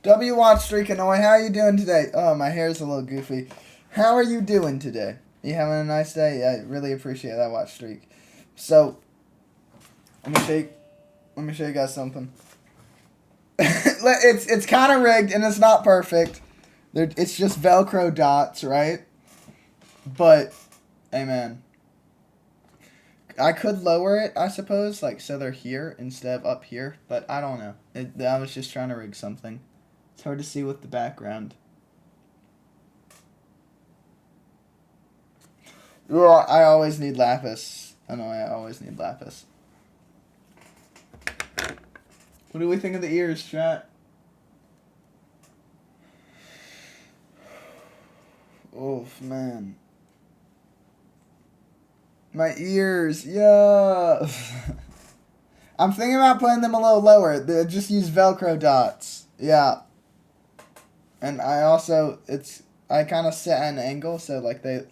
W Watch Streak Annoy, how are you doing today? Oh, my hair's a little goofy. How are you doing today? You having a nice day? I really appreciate that watch streak. So, let me show you guys something. it's kind of rigged and it's not perfect. It's just Velcro dots, right? But, hey man, I could lower it, I suppose, like so they're here instead of up here. But I don't know. I was just trying to rig something. It's hard to see with the background. Well, I always need lapis. I know I always need lapis. What do we think of the ears, chat? Oof, man. My ears, yeah. I'm thinking about putting them a little lower. They just use Velcro dots. Yeah. And I also, I kind of set at an angle so like they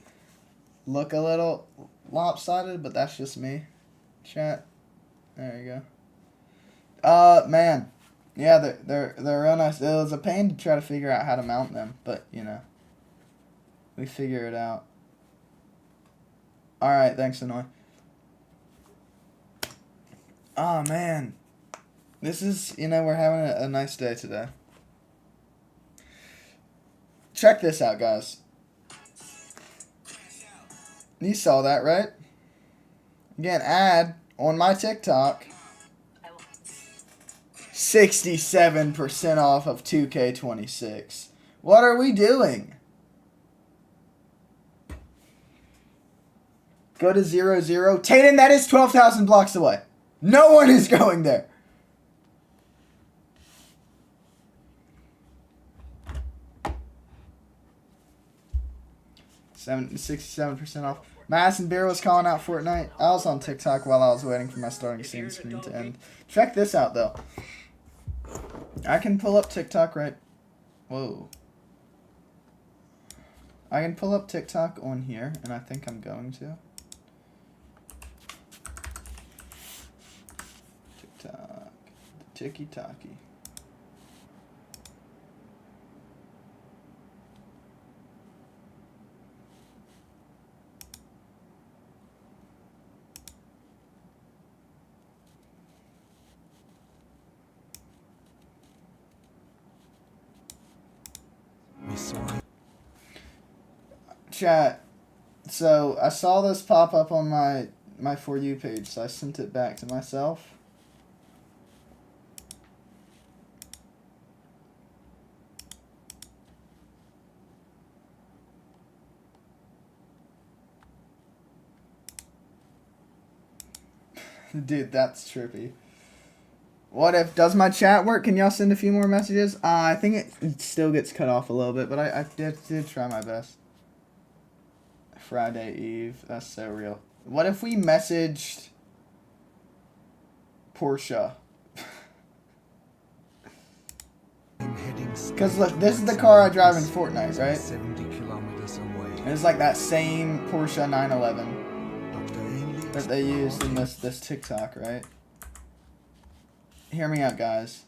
look a little lopsided, but that's just me. Chat. There you go. Man. Yeah, they're real nice. It was a pain to try to figure out how to mount them, but you know. We figure it out. Alright, thanks, Annoy. Oh, man. This is, we're having a nice day today. Check this out, guys. You saw that, right? Again, ad on my TikTok. 67% off of 2K26. What are we doing? Go to 0, 0. Tayden, that is 12,000 blocks away. No one is going there. Seven 67% off. Madison Beer was calling out Fortnite. I was on TikTok while I was waiting for my starting scene screen to end. Check this out, though. I can pull up TikTok right... Whoa. I can pull up TikTok on here, and I think I'm going to. TikTok. Tiki-taki. Chat. So I saw this pop up on my For You page, so I sent it back to myself. Dude, that's trippy. What if, does my chat work? Can y'all send a few more messages? I think it still gets cut off a little bit, but I did try my best. Friday Eve, that's so real. What if we messaged Porsche? Because look, this is the car I drive in Fortnite, right? 70 kilometers away. And it's like that same Porsche 911 that they used in this TikTok, right? Hear me out, guys.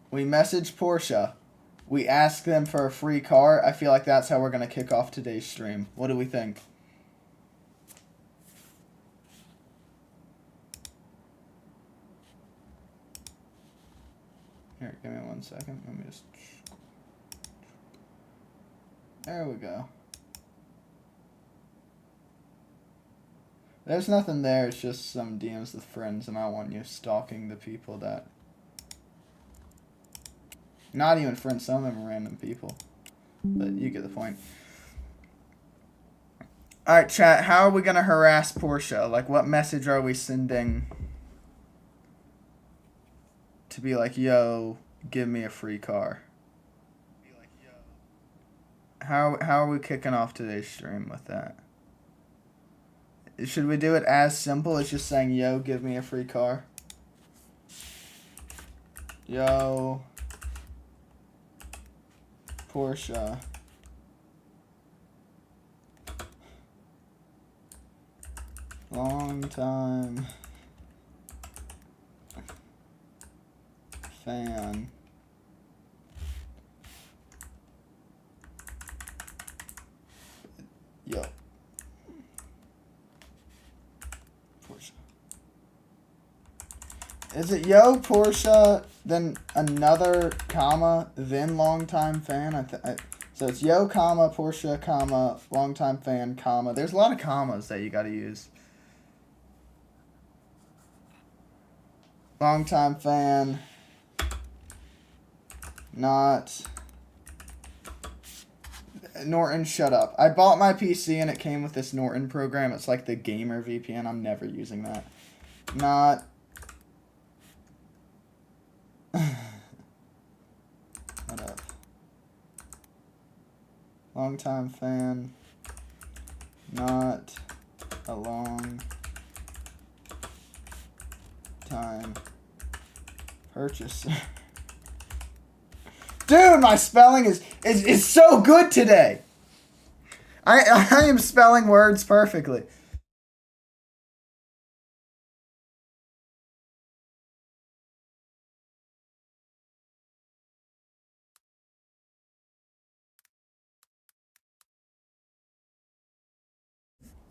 We message Porsche. We ask them for a free car. I feel like that's how we're going to kick off today's stream. What do we think? Here, give me 1 second. Let me just... There we go. There's nothing there. It's just some DMs with friends, and I want you stalking the people that... Not even friends. Some of them are random people. But you get the point. Alright, chat. How are we going to harass Porsche? Like, what message are we sending to be like, yo, give me a free car? How are we kicking off today's stream with that? Should we do it as simple as just saying, yo, give me a free car? Yo, Porsche. Long time fan. Is it yo Portia, then another comma, then longtime fan? So it's yo comma Portia comma longtime fan comma. There's a lot of commas that you got to use. Longtime fan. Not. Norton, shut up. I bought my PC and it came with this Norton program. It's like the gamer VPN. I'm never using that. Not. Shut up. Longtime fan. Not a long time purchaser. Dude, my spelling is so good today. I am spelling words perfectly.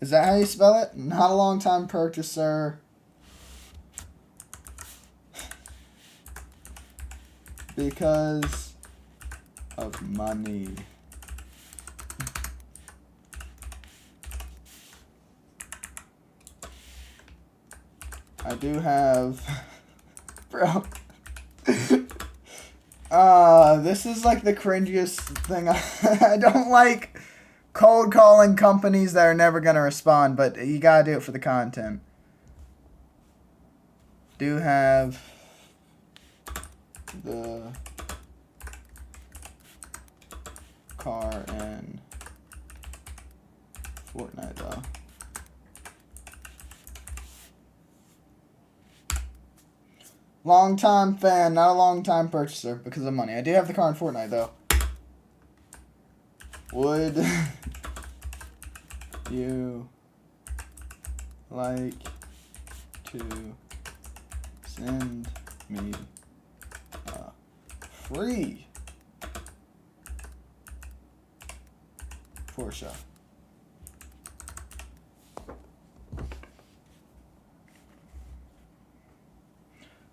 Is that how you spell it? Not a long time purchaser. Because of money. I do have... Bro. This is like the cringiest thing. I don't like cold calling companies that are never going to respond, but you got to do it for the content. Do have the car in Fortnite though. Long time fan, not a long time purchaser because of money. I do have the car in Fortnite though. Would you like to send me free Porsche?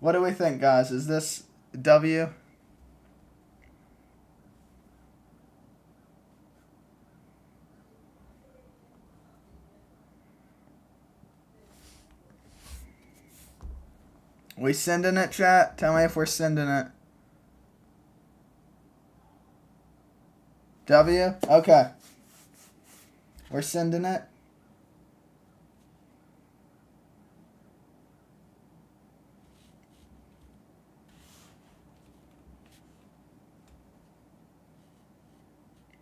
What do we think, guys? Is this W? We sending it, chat? Tell me if we're sending it. W? Okay. We're sending it.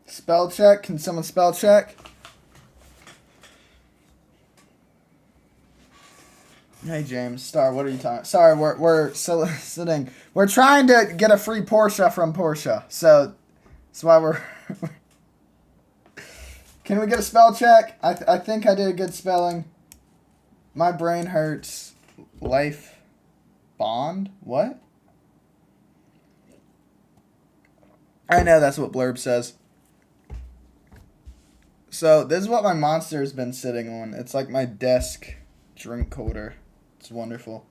Spell check. Can someone spell check? Hey James, Star, what are you talking? Sorry, we're soliciting. We're trying to get a free Porsche from Porsche, so that's why we're. Can we get a spell check? I think I did a good spelling. My brain hurts. Life bond? What? I know that's what Blurb says. So this is what my monster has been sitting on. It's like my desk drink holder. It's wonderful.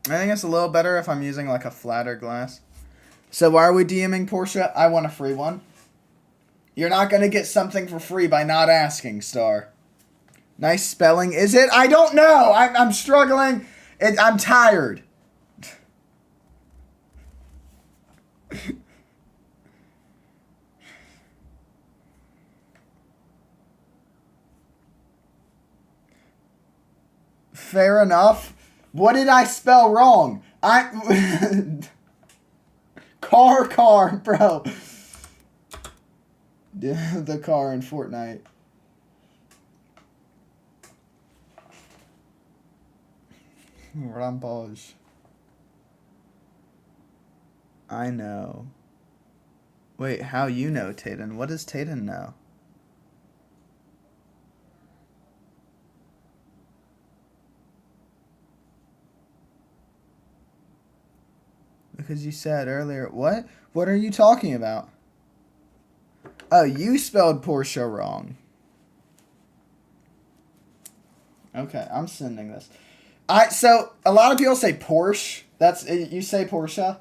I think it's a little better if I'm using like a flatter glass. So why are we DMing Porsche? I want a free one. You're not going to get something for free by not asking, Star. Nice spelling. Is it? I don't know. I'm struggling. I'm tired. Fair enough. What did I spell wrong? Car, bro. The car in Fortnite. Rampage. I know. Wait, how you know, Tayden? What does Tayden know? Because you said earlier, what? What are you talking about? Oh, you spelled Porsche wrong. Okay, I'm sending this. So a lot of people say Porsche. You say Porsche,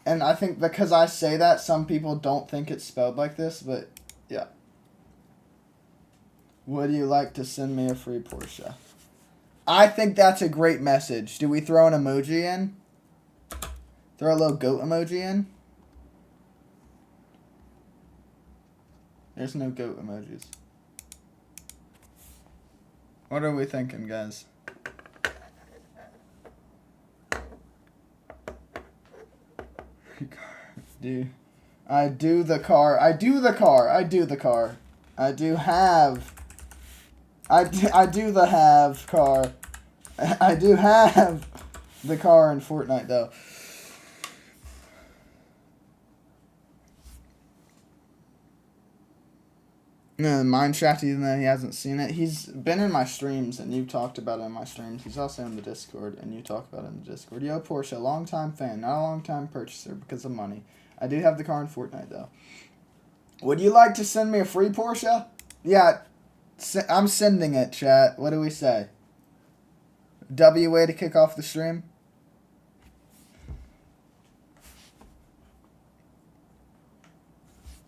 and I think because I say that, some people don't think it's spelled like this. But yeah. Would you like to send me a free Porsche? I think that's a great message. Do we throw an emoji in? Throw a little goat emoji in? There's no goat emojis. What are we thinking, guys? I do the car. I do the car. I do the car. I do have. I do the have car. I do have the car in Fortnite, though. No, Mineshaft, even though he hasn't seen it. He's been in my streams, and you've talked about it in my streams. He's also in the Discord, and you talk about it in the Discord. Yo, Porsche, long-time fan, not a long-time purchaser because of money. I do have the car in Fortnite, though. Would you like to send me a free Porsche? Yeah, I'm sending it, chat. What do we say? W way to kick off the stream?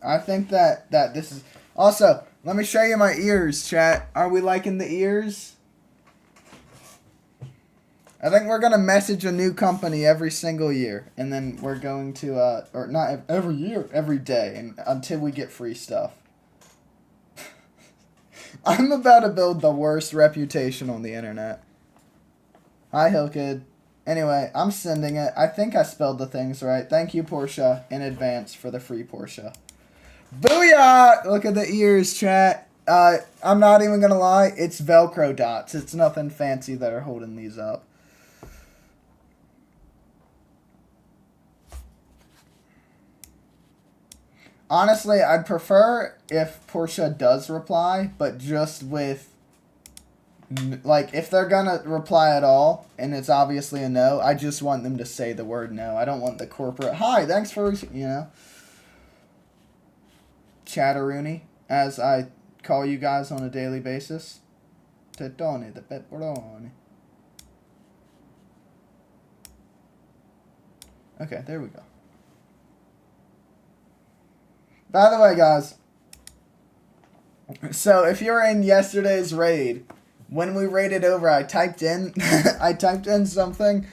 I think that this is... Also, let me show you my ears, chat. Are we liking the ears? I think we're going to message a new company every single year. And then we're going to... or not every year, every day. And until we get free stuff. I'm about to build the worst reputation on the internet. Hi, Hillkid. Anyway, I'm sending it. I think I spelled the things right. Thank you, Porsche, in advance for the free Porsche. Booyah! Look at the ears, chat. I'm not even going to lie. It's Velcro dots. It's nothing fancy that are holding these up. Honestly, I'd prefer if Porsche does reply, but just with... Like, if they're gonna reply at all, and it's obviously a no, I just want them to say the word no. I don't want the corporate, hi, thanks for, Chatteroony, as I call you guys on a daily basis. Tettone, the pepperoni. Okay, there we go. By the way, guys, so if you're in yesterday's raid, when we raided over, I typed in something.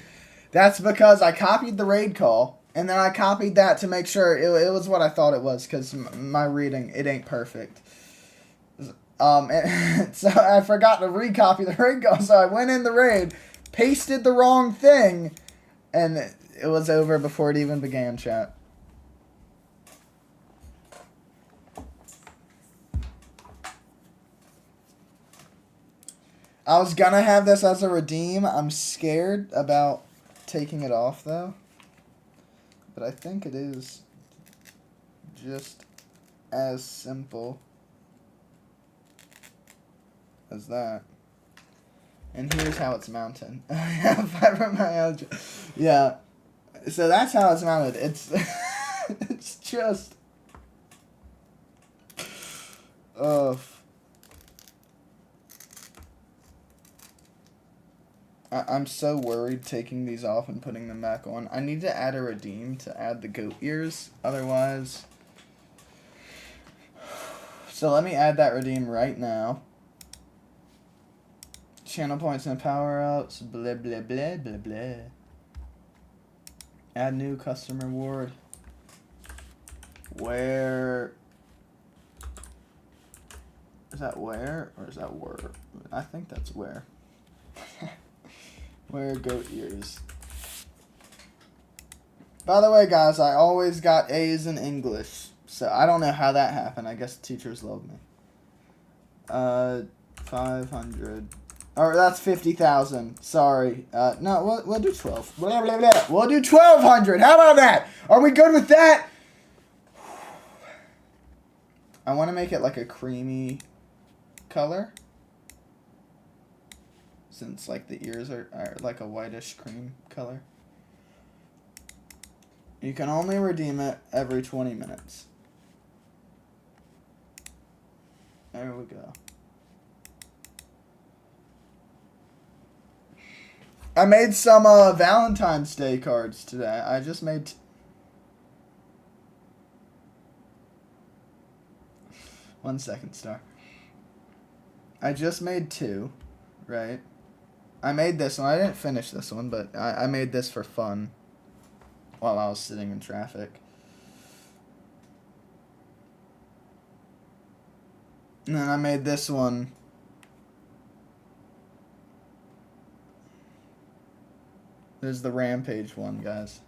That's because I copied the raid call, and then I copied that to make sure it was what I thought it was, because my reading, it ain't perfect. So I forgot to recopy the raid call, so I went in the raid, pasted the wrong thing, and it was over before it even began, chat. I was gonna have this as a redeem. I'm scared about taking it off, though. But I think it is just as simple as that. And here's how it's mounted. Fibromyalgia. Yeah. So that's how it's mounted. It's it's just... I'm so worried taking these off and putting them back on. I need to add a redeem to add the goat ears. Otherwise... So let me add that redeem right now. Channel points and power-ups. Blah, blah, blah, blah, blah. Add new custom reward. Where... Is that where? Or is that where? I think that's where. Where goat ears. By the way, guys, I always got A's in English. So I don't know how that happened. I guess teachers love me. 500. Or that's 50,000. Sorry. No, we'll do 12. Blah, blah, blah. We'll do 1,200. How about that? Are we good with that? I want to make it like a creamy color. Since like the ears are like a whitish cream color. You can only redeem it every 20 minutes. There we go. I made some Valentine's Day cards today. I just made... 1 second, Star. I just made 2, right? I made this one. I didn't finish this one, but I made this for fun while I was sitting in traffic. And then I made this one. There's the Rampage one, guys.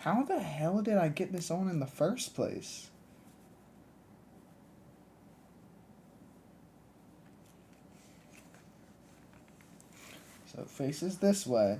How the hell did I get this on in the first place? So it faces this way.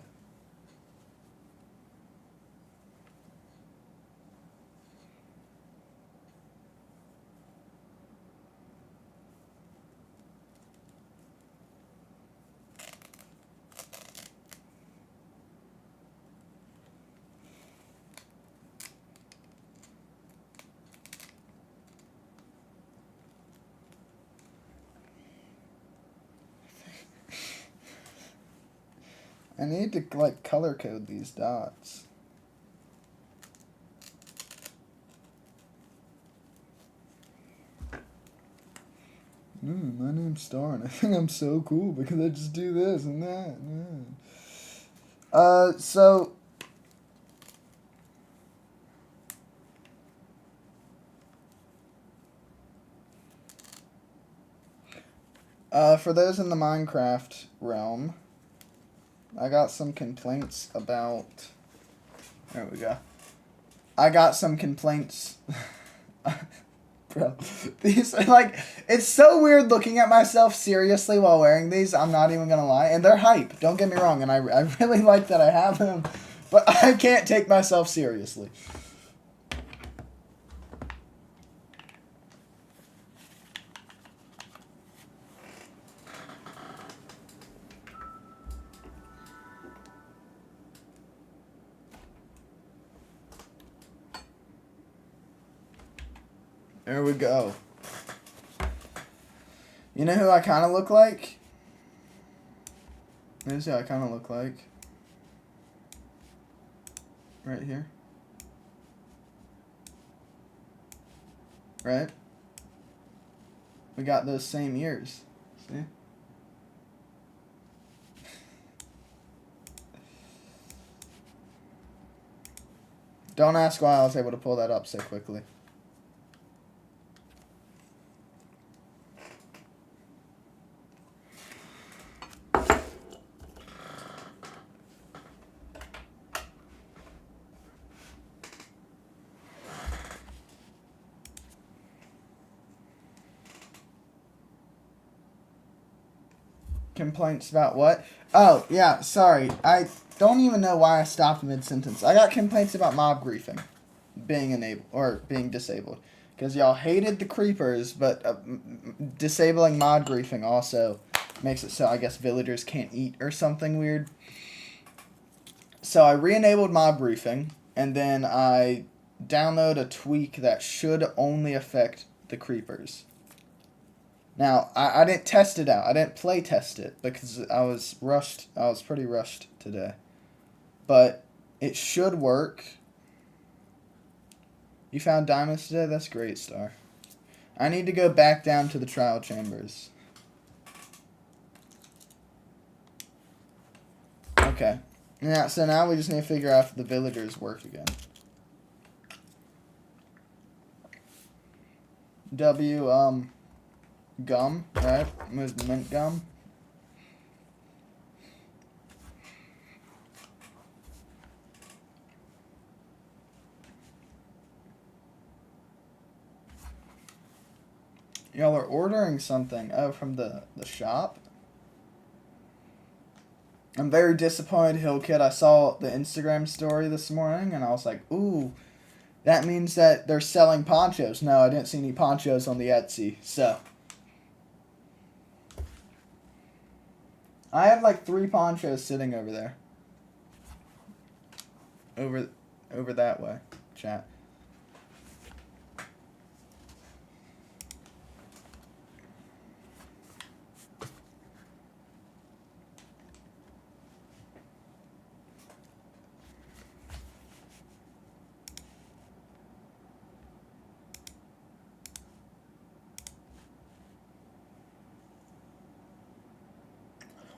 I need to, like, color code these dots. My name's Star, and I think I'm so cool because I just do this and that. So... for those in the Minecraft realm, I got some complaints about... There we go. I got some complaints... Bro, these are like... It's so weird looking at myself seriously while wearing these, I'm not even gonna lie. And they're hype, don't get me wrong, and I really like that I have them, but I can't take myself seriously. There we go. You know who I kind of look like? This is who I kind of look like. Right here. Right? We got those same ears. See? Don't ask why I was able to pull that up so quickly. Complaints about what? Oh, yeah, sorry. I don't even know why I stopped mid-sentence. I got complaints about mob griefing being enabled or being disabled. Because y'all hated the creepers, but disabling mod griefing also makes it so I guess villagers can't eat or something weird. So I re-enabled mob griefing, and then I download a tweak that should only affect the creepers. Now, I didn't test it out. I didn't play test it because I was rushed. I was pretty rushed today. But it should work. You found diamonds today? That's great, Star. I need to go back down to the trial chambers. Okay. Yeah, so now we just need to figure out if the villagers work again. Gum, right? With mint gum. Y'all are ordering something. Oh, from the shop? I'm very disappointed, Hill Kid. I saw the Instagram story this morning, and I was like, ooh, that means that they're selling ponchos. No, I didn't see any ponchos on the Etsy, so... I have like 3 ponchos sitting over there. Over that way, chat.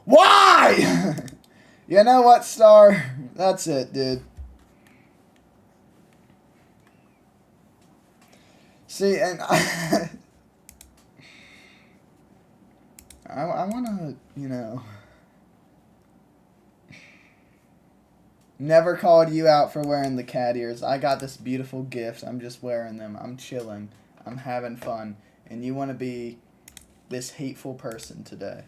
Why? You know what, Star? That's it, dude. See, and I want to, you know, never called you out for wearing the cat ears. I got this beautiful gift. I'm just wearing them. I'm chilling. I'm having fun. And you want to be this hateful person today.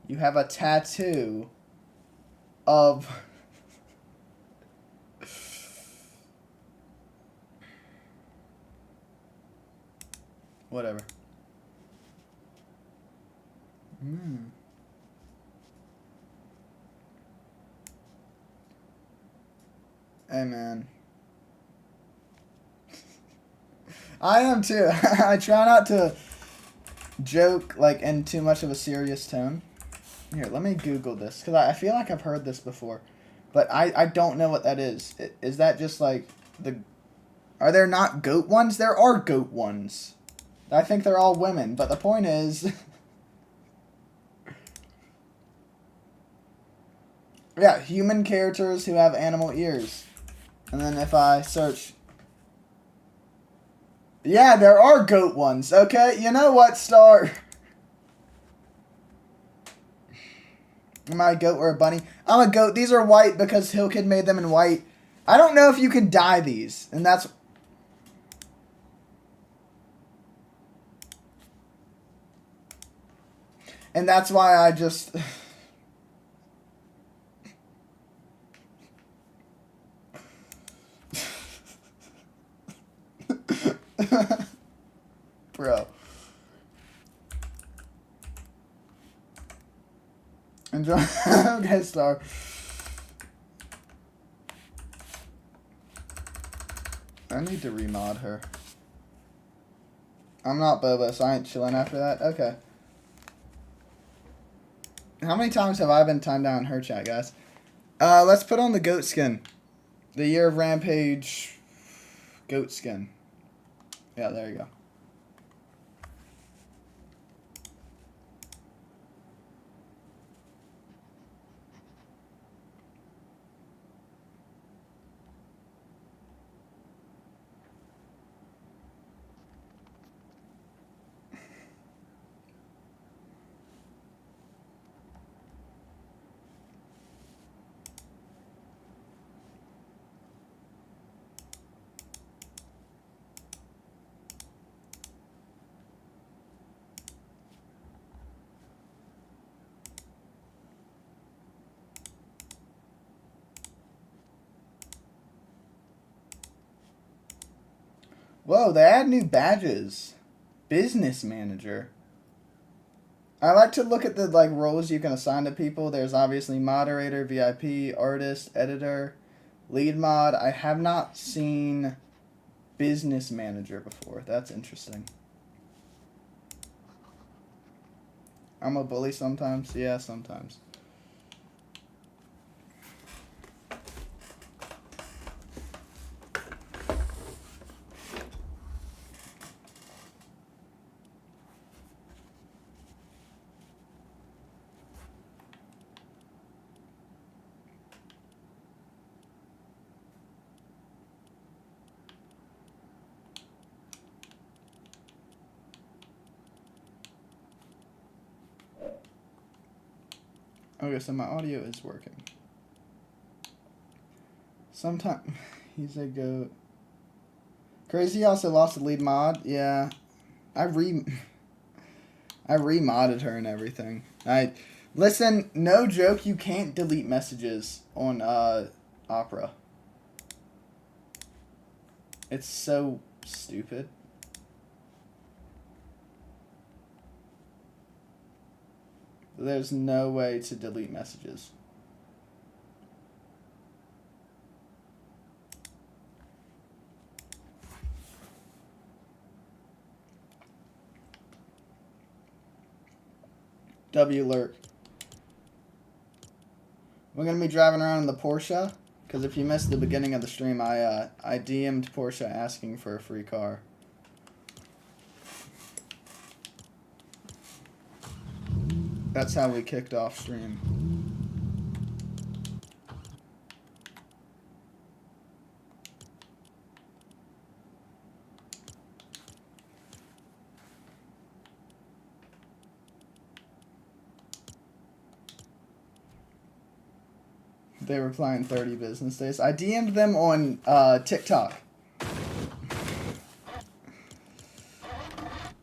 You have a tattoo of... Whatever. Hey, man. I am too. I try not to joke like in too much of a serious tone. Here, let me Google this because I feel like I've heard this before, but I don't know what that is. Is that just like the? Are there not goat ones? There are goat ones. I think they're all women, but the point is. Yeah, human characters who have animal ears. And then if I search... Yeah, there are goat ones, okay? You know what, Star? Am I a goat or a bunny? I'm a goat. These are white because Hill Kid made them in white. I don't know if you can dye these. And that's... And that's why I just... Bro. Enjoy. Okay, Star. I need to remod her. I'm not Boba, so I ain't chilling after that. Okay. How many times have I been timed down in her chat, guys? Let's put on the goat skin. The year of Rampage goat skin. Yeah, there you go. Whoa, they add new badges. Business manager. I like to look at the like roles you can assign to people. There's obviously moderator, VIP, artist, editor, lead mod. I have not seen business manager before. That's interesting. I'm a bully sometimes. Yeah, sometimes. Okay, so my audio is working. Sometimes he's a goat. Crazy also lost the lead mod. Yeah, I remodded her and everything. Listen, no joke. You can't delete messages on Opera. It's so stupid. there's no way to delete messages. W lurk. We're gonna be driving around in the Porsche, because if you missed the beginning of the stream, I DM'd Porsche asking for a free car. That's how we kicked off stream. They reply in 30 business days. I DM'd them on TikTok.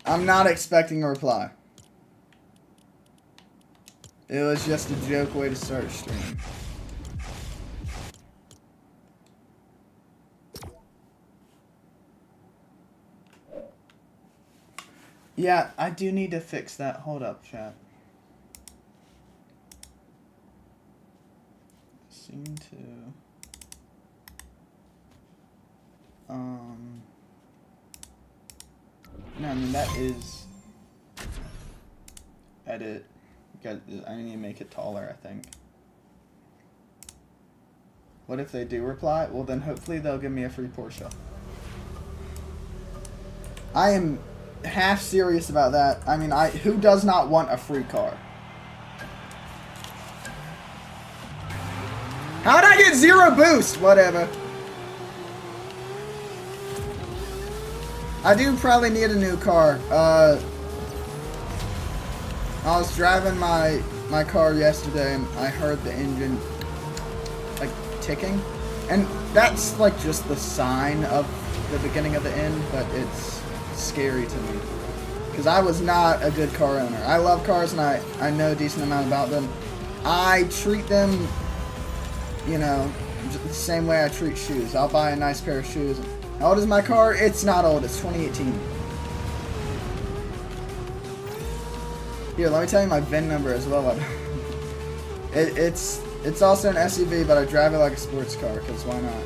I'm not expecting a reply. It was just a joke way to start a stream. Yeah, I do need to fix that. Hold up, chat. Seem to... No, I mean, that is... Edit. I need to make it taller, I think. What if they do reply? Well, then hopefully they'll give me a free Porsche. I am half serious about that. I mean, who does not want a free car? How'd I get 0 boost? Whatever. I do probably need a new car. I was driving my car yesterday and I heard the engine like ticking, and that's like just the sign of the beginning of the end, but it's scary to me because I was not a good car owner. I love cars and I know a decent amount about them. I treat them, you know, the same way I treat shoes. I'll buy a nice pair of shoes. How old is my car? It's not old. It's 2018. Here, let me tell you my VIN number as well. It's also an SUV, but I drive it like a sports car, because why not?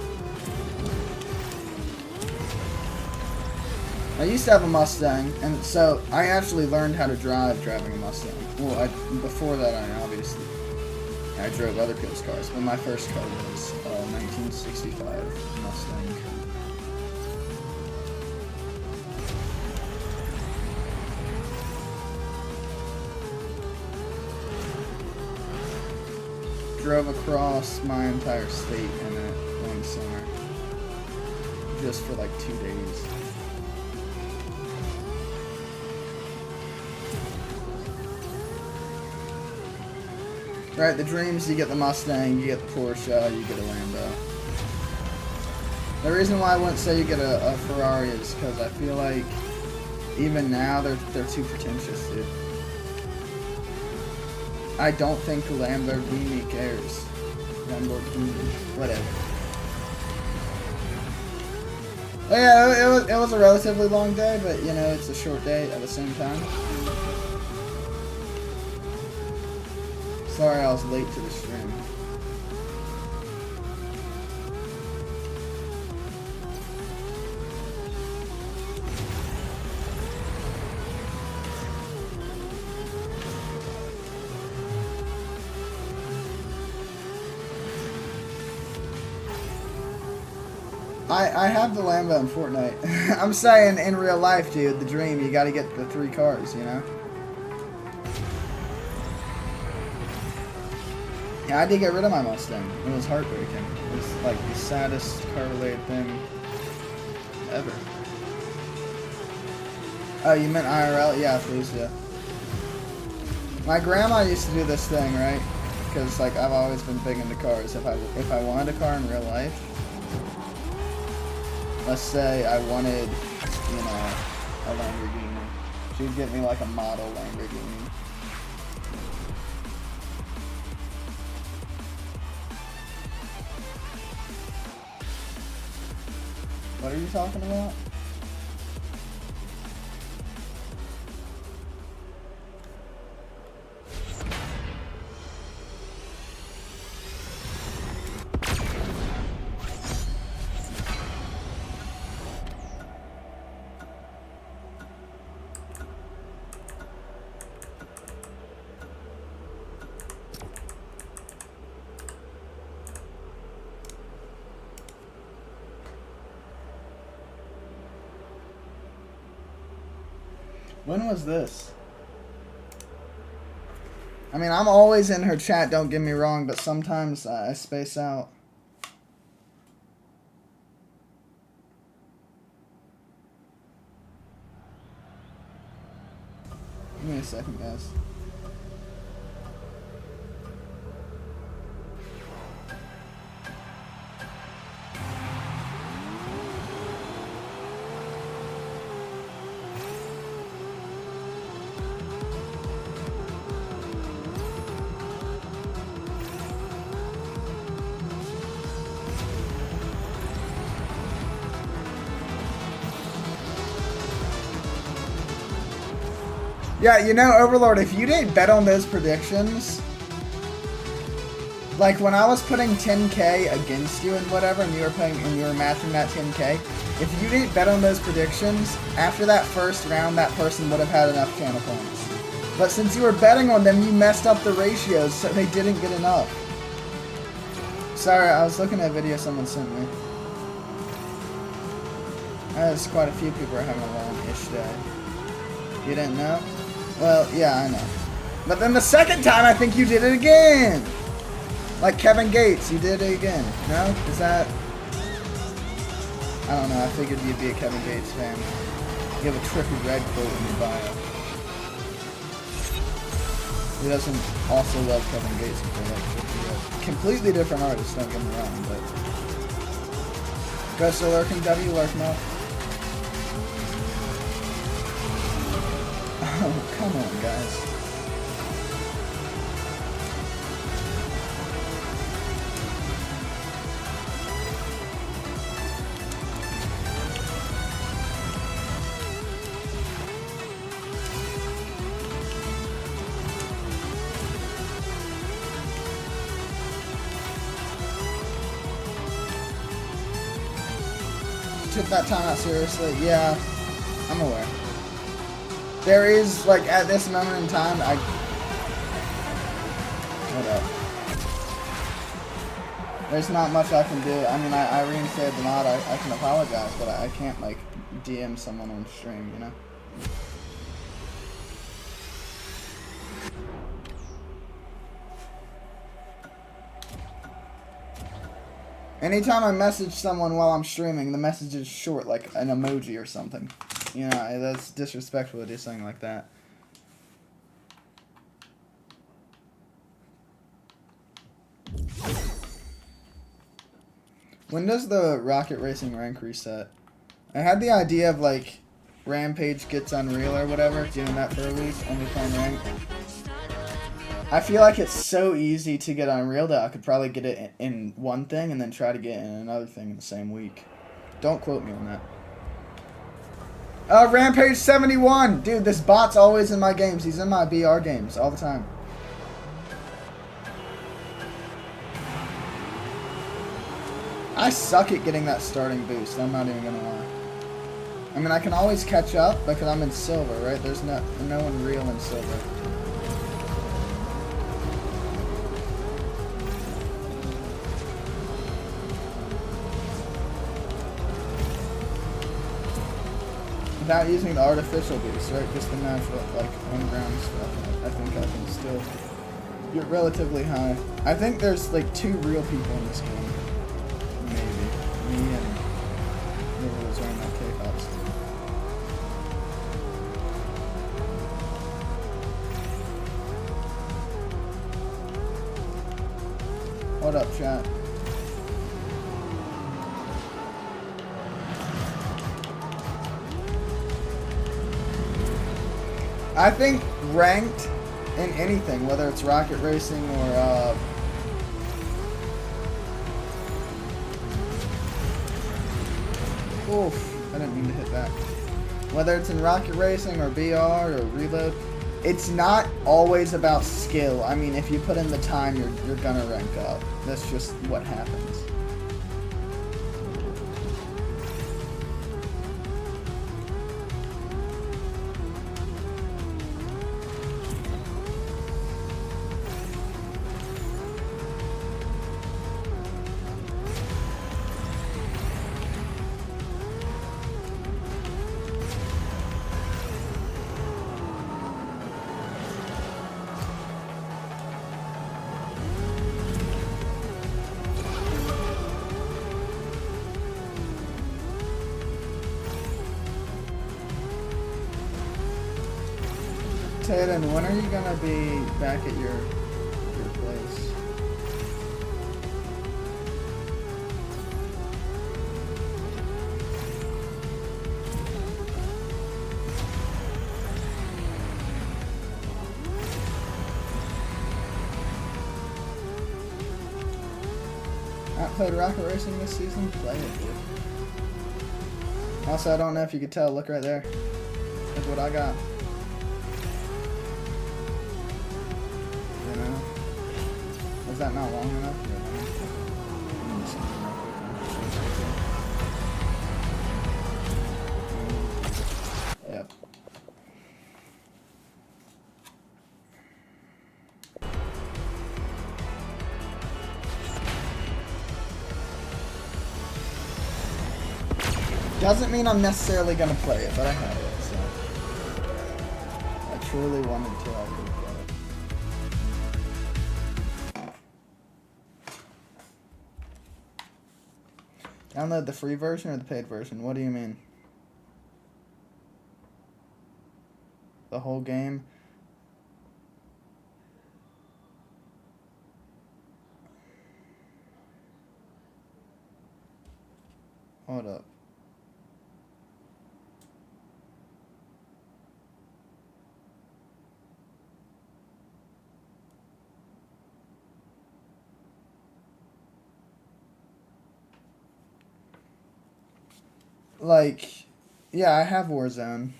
I used to have a Mustang, and so I actually learned how to drive driving a Mustang. Well, before that, I drove other people's cars, but my first car was a 1965 Mustang. Drove across my entire state in it one summer, just for like 2 days. Right, the dreams, you get the Mustang, you get the Porsche, you get a Lambo. The reason why I wouldn't say you get a Ferrari is because I feel like even now they're too pretentious, dude. I don't think Lamborghini cares. Lamborghini, whatever. But yeah, it was a relatively long day, but you know, it's a short day at the same time. Sorry I was late to the stream. I have the Lambo in Fortnite. I'm saying in real life, dude, the dream, you gotta get the 3 cars, you know? Yeah, I did get rid of my Mustang. It was heartbreaking. It was like the saddest car-related thing ever. Oh, you meant IRL? Yeah, please, yeah. My grandma used to do this thing, right? Because like I've always been big into cars. If I wanted a car in real life, let's say I wanted, you know, a Lamborghini, she'd get me like a model Lamborghini. What are you talking about? When was this? I mean, I'm always in her chat, don't get me wrong, but sometimes I space out. Give me a second, guys. Yeah, you know, Overlord, if you didn't bet on those predictions, like when I was putting 10K against you and whatever, and you were playing and you were matching that 10K, if you didn't bet on those predictions, after that first round, that person would have had enough channel points. But since you were betting on them, you messed up the ratios, so they didn't get enough. Sorry, I was looking at a video someone sent me. There's quite a few people are having a long-ish day. You didn't know? Well, yeah, I know. But then the second time, I think you did it again! Like Kevin Gates, you did it again. No? Is that... I don't know, I figured you'd be a Kevin Gates fan. You have a Trippy Red quote in your bio. Who doesn't also love Kevin Gates if they like Trippy Red? Completely different artists, don't get me wrong, but... Ghost of Lurking W, lurk him up. Oh, come on, guys. Took that time out seriously. Yeah, I'm aware. There is, like, at this moment in time, What up? There's not much I can do. I mean, I reinstated the mod. I can apologize, but I can't, like, DM someone on stream, you know? Anytime I message someone while I'm streaming, the message is short, like an emoji or something. You know, that's disrespectful to do something like that. When does the Rocket Racing rank reset? I had the idea of, like, Rampage gets Unreal or whatever, doing that for a week, only playing rank. I feel like it's so easy to get Unreal that I could probably get it in one thing and then try to get it in another thing in the same week. Don't quote me on that. Rampage 71! Dude, this bot's always in my games. He's in my BR games all the time. I suck at getting that starting boost, I'm not even gonna lie. I mean, I can always catch up because I'm in silver, right? There's no one real in silver. Without using the artificial boost, right? Just the natural, like, on-ground stuff. I think I can still get relatively high. I think there's, like, 2 real people in this game. Maybe. Me and whoever was wearing that K-Pops. What up, chat? I think ranked in anything, whether it's Rocket Racing or oof, I didn't mean to hit that. Whether it's in Rocket Racing or BR or Reload, it's not always about skill. I mean, if you put in the time, you're gonna rank up. That's just what happens. Taden, when are you gonna be back at your place? Not played Rocket Racing this season? Play it, dude. Also, I don't know if you could tell. Look right there. Look what I got. You know? Was that not long enough? Yep. Doesn't mean I'm necessarily gonna play it, but I have it, so. I truly wanted to, I could play it. Download the free version or the paid version? What do you mean? The whole game? Hold up. Like, yeah, I have Warzone.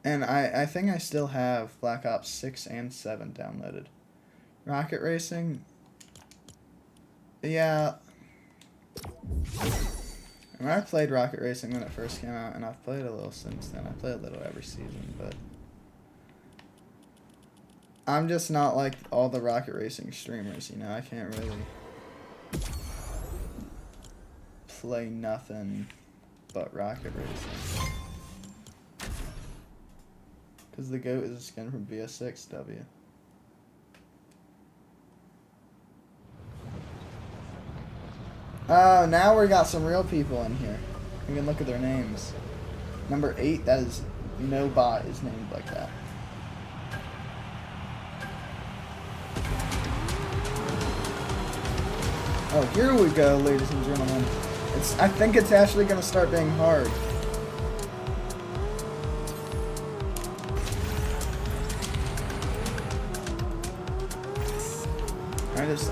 And I think I still have Black Ops 6 and 7 downloaded. Rocket Racing? Yeah. I mean, I played Rocket Racing when it first came out, and I've played a little since then. I play a little every season, but I'm just not like all the Rocket Racing streamers, you know? I can't really play nothing but Rocket Racing. Because the GOAT is a skin from BS6W. Oh, now we got some real people in here. You can look at their names. Number 8, that is, no bot is named like that. Oh, here we go, ladies and gentlemen. I think it's actually going to start being hard.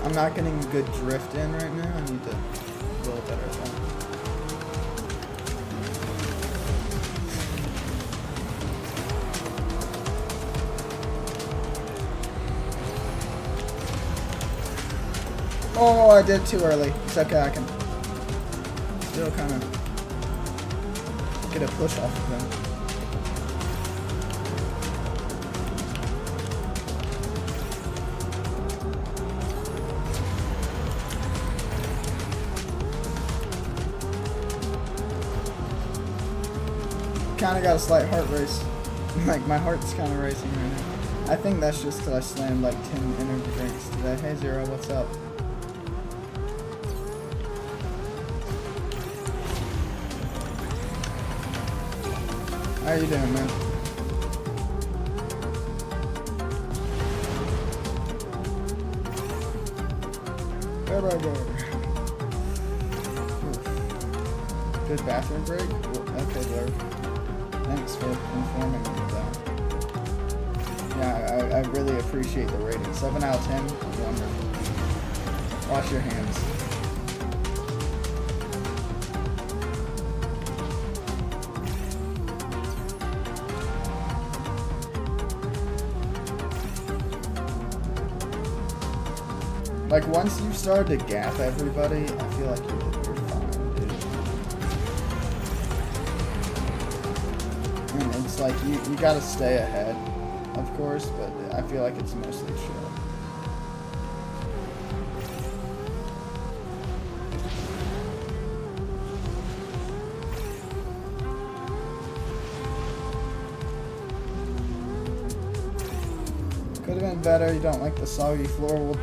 I'm not getting a good drift in right now. I need to be a little better at that. Oh, I did too early. It's okay, I can still kind of get a push off of him. Kind of got a slight heart race. Like, my heart's kind of racing right now. I think that's just because I slammed like 10 energy drinks today. Hey Zero, what's up? How you doing, man? There I go. Good bathroom break? Okay, Blur. Thanks for informing me of that. Yeah, I really appreciate the rating. 7 out of 10. Wonderful. Wash your hands. Like, once you start to gap everybody, I feel like you're fine, dude. And it's like, you gotta stay ahead, of course, but I feel like it's mostly chill. Could have been better. You don't like the soggy floor. Well,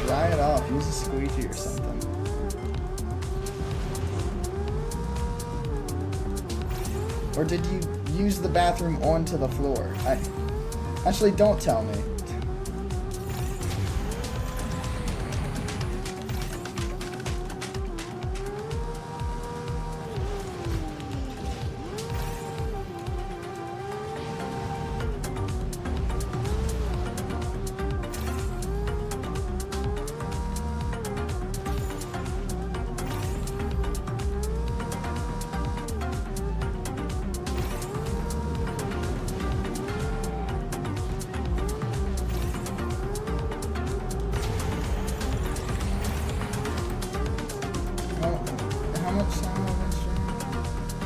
dry it off. Use a squeegee or something. Or did you use the bathroom onto the floor. Actually, don't tell me. How much time have I streamed?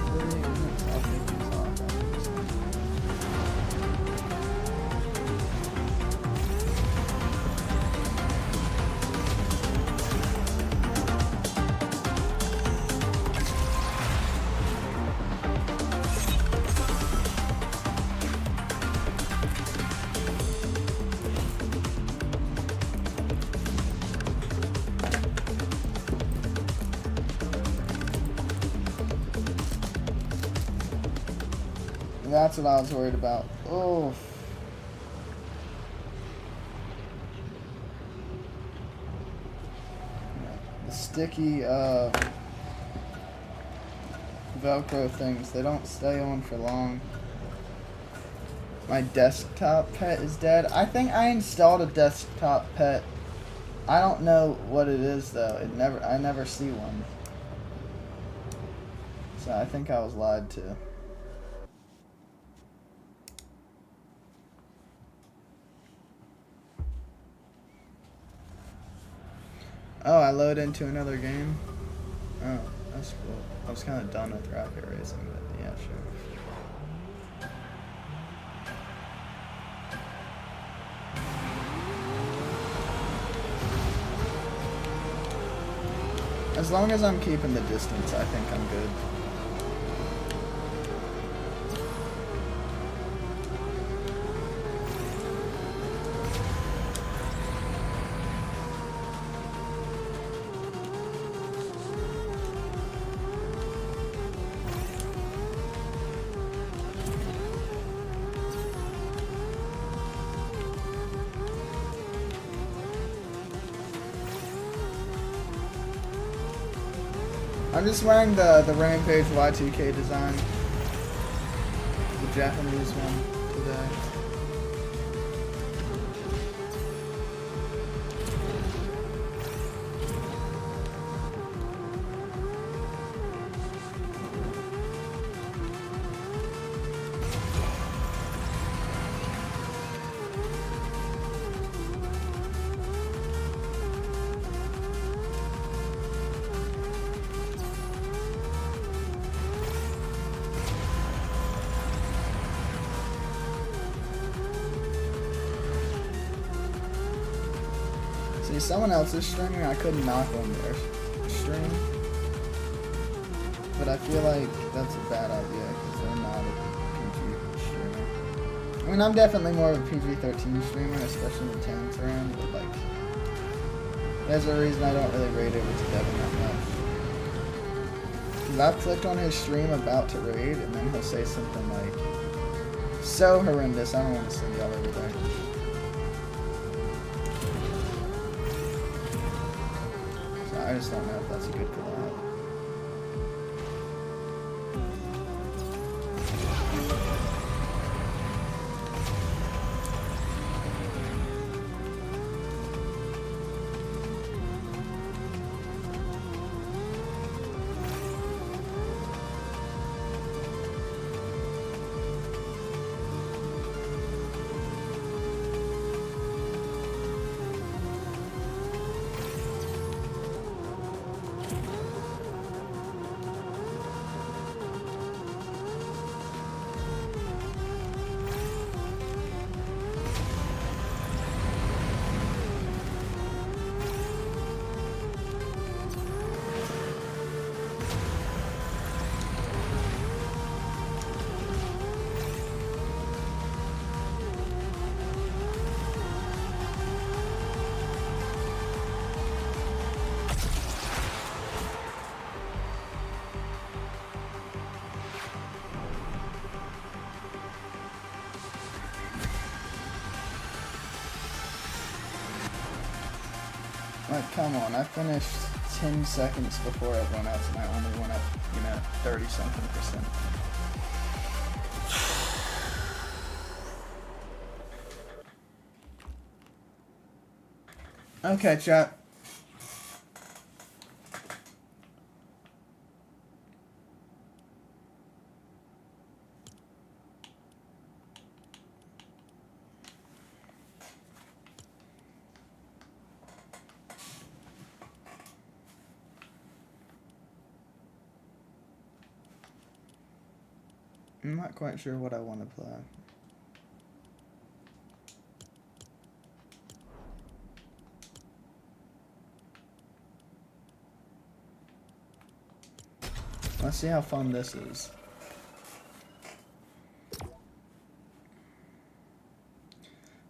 48 minutes. I'll take this off after this. That's what I was worried about. Oh. The sticky Velcro things, they don't stay on for long. My desktop pet is dead. I think I installed a desktop pet. I don't know what it is though. I never see one. So I think I was lied to. Oh, I load into another game? Oh, that's cool. I was kind of done with Rocket Racing, but yeah, sure. As long as I'm keeping the distance, I think I'm good. I'm just wearing the Rampage Y2K design, the Japanese one today. See, someone else is streaming, I couldn't knock on their stream. But I feel like that's a bad idea, because they're not a PG streamer. I mean, I'm definitely more of a PG-13 streamer, especially when Tan's around, but like, there's a reason I don't really raid over to Devin that much. Because I've clicked on his stream about to raid, and then he'll say something like, so horrendous, I don't want to send y'all over there. I just don't know if that's a good collab. come on. I finished 10 seconds before everyone else, and I only went up, 30-something%. Okay, chat. I'm not quite sure what I want to play. Let's see how fun this is.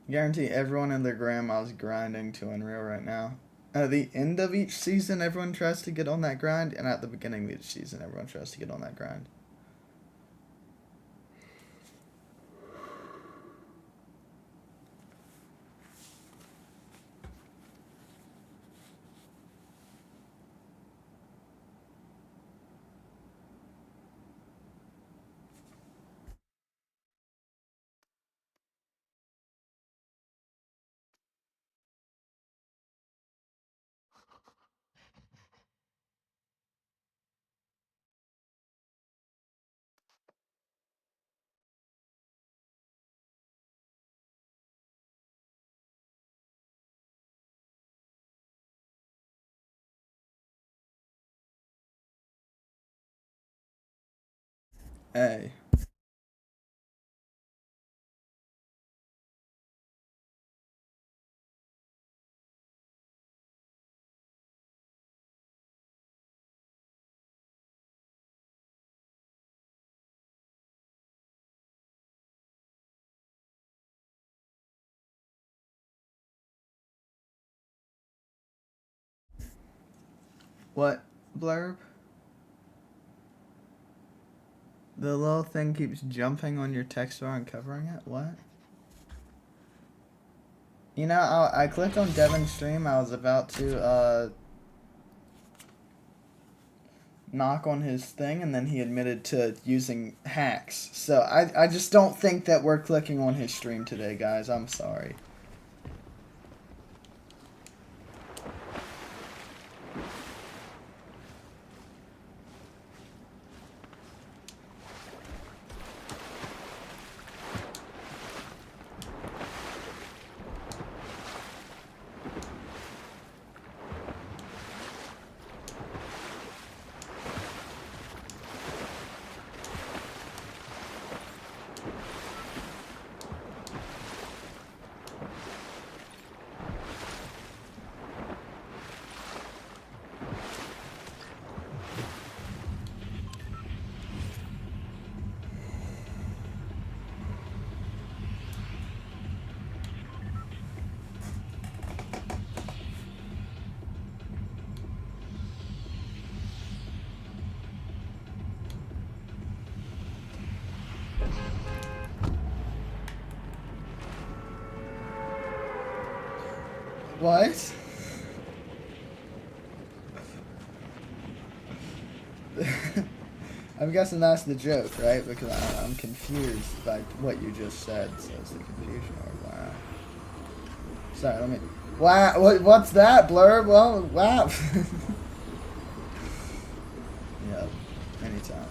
Guarantee everyone and their grandma's grinding to Unreal right now. At the end of each season, everyone tries to get on that grind, and at the beginning of each season, everyone tries to get on that grind. Hey. What, Blurb? The little thing keeps jumping on your text bar and covering it? What? I clicked on Devin's stream. I was about to, knock on his thing, and then he admitted to using hacks. So I just don't think that we're clicking on his stream today, guys. I'm sorry. What? I'm guessing that's the joke, right? Because I'm confused by what you just said, so it's the confusion. Or wow. Sorry, let me. Wow, what's that, Blurb? Well, wow. Yeah, anytime.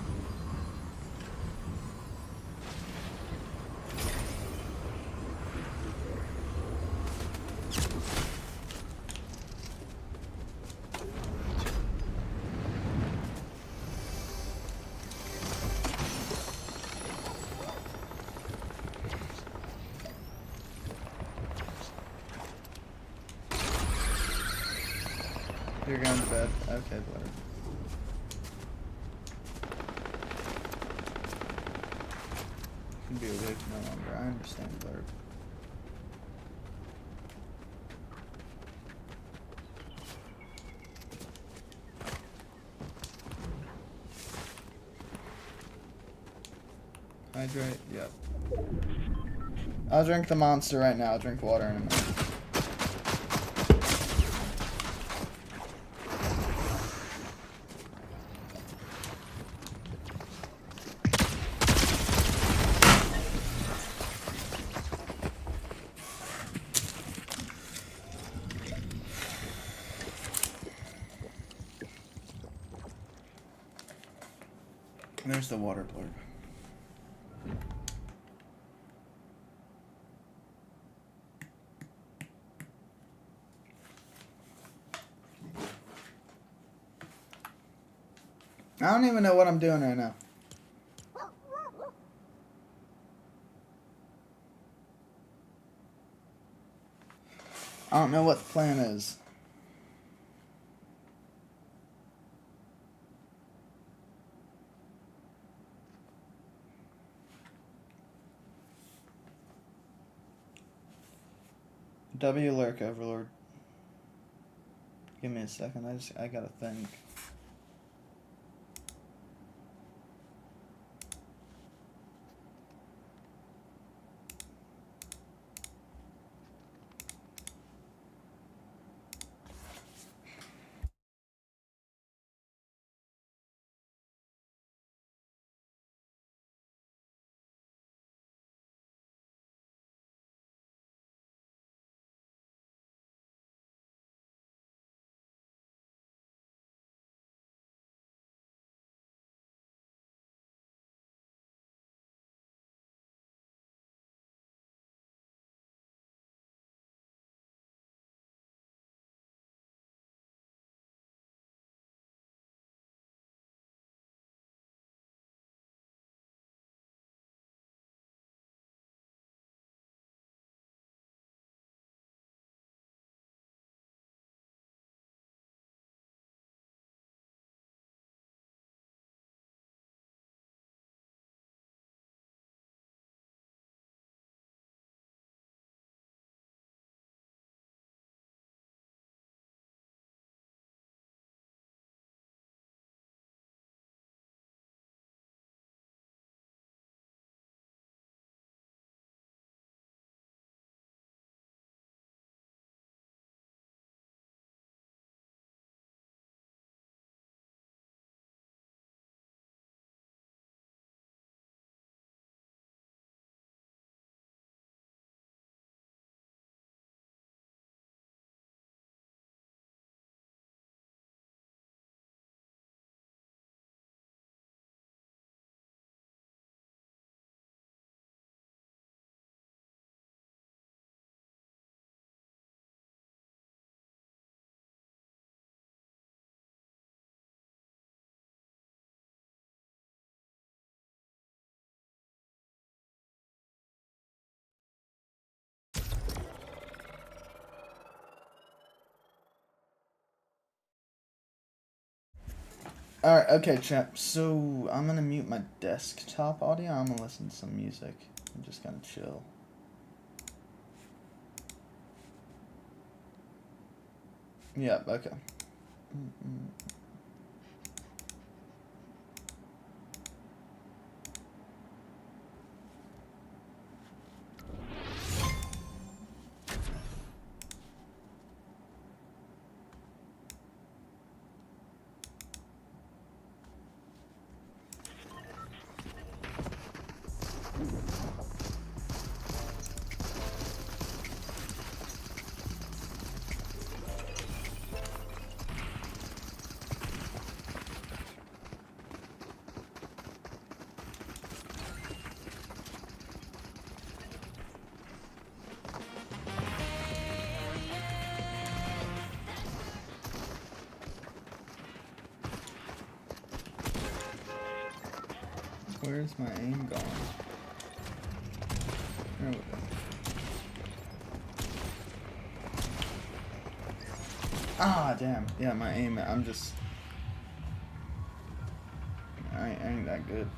You're going to bed. Okay, Blurb. You can be awake no longer. I understand, Blurb. Hydrate? Yep. I'll drink the monster right now. I'll drink water in a minute. There's the water blurb. I don't even know what I'm doing right now. I don't know what the plan is. W Lurk Overlord. Give me a second. I gotta think. Alright, okay, chat. So, I'm gonna mute my desktop audio. I'm gonna listen to some music. I'm just gonna chill. Yeah, okay. Where's my aim going? There we go. Ah, damn. Yeah, my aim, I ain't that good.